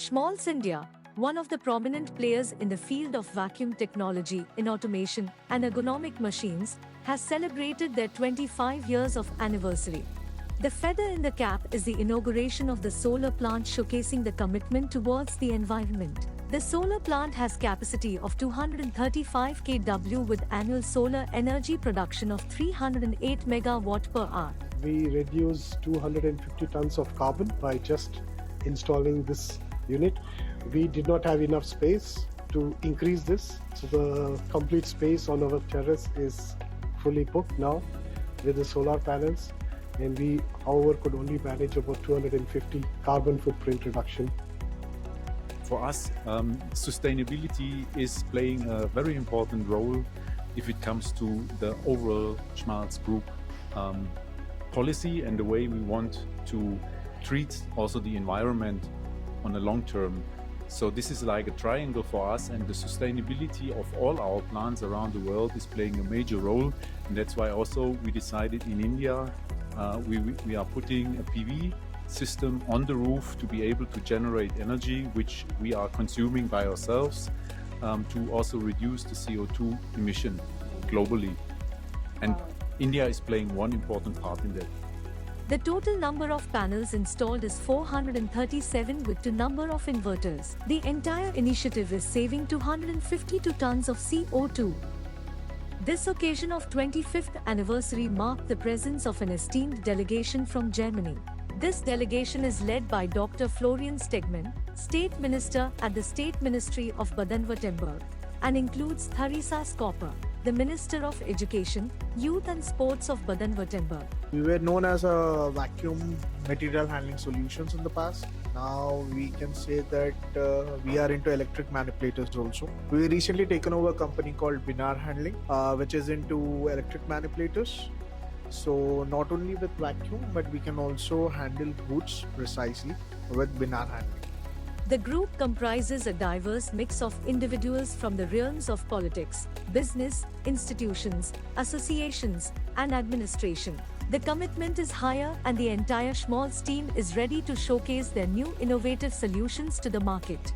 Schmalz India, one of the prominent players in the field of vacuum technology in automation and ergonomic machines, has celebrated their 25 years of anniversary. The feather in the cap is the inauguration of the solar plant, showcasing the commitment towards the environment. The solar plant has capacity of 235 kW with annual solar energy production of 308 megawatt per hour. We reduce 250 tons of carbon by just installing this unit. We did not have enough space to increase this, so the complete space on our terrace is fully booked now with the solar panels, and we, however, could only manage about 250 carbon footprint reduction. For us, sustainability is playing a very important role if it comes to the overall Schmalz Group policy and the way we want to treat also the environment on a long term. So this is like a triangle for us, and the sustainability of all our plants around the world is playing a major role, and that's why also we decided in India we are putting a PV system on the roof to be able to generate energy which we are consuming by ourselves, to also reduce the CO2 emission globally. And India is playing one important part in that. The total number of panels installed is 437 with 2 number of inverters. The entire initiative is saving 252 tons of CO2. This occasion of 25th anniversary marked the presence of an esteemed delegation from Germany. This delegation is led by Dr. Florian Stegmann, State Minister at the State Ministry of Baden-Württemberg, and includes Terrace, the Minister of Education, Youth and Sports of Baden-Württemberg. We were known as a vacuum material handling solutions in the past. Now we can say that we are into electric manipulators also. We recently taken over a company called Binar Handling, which is into electric manipulators. So not only with vacuum, but we can also handle goods precisely with Binar Handling. The group comprises a diverse mix of individuals from the realms of politics, business, institutions, associations, and administration. The commitment is higher, and the entire Schmalz team is ready to showcase their new innovative solutions to the market.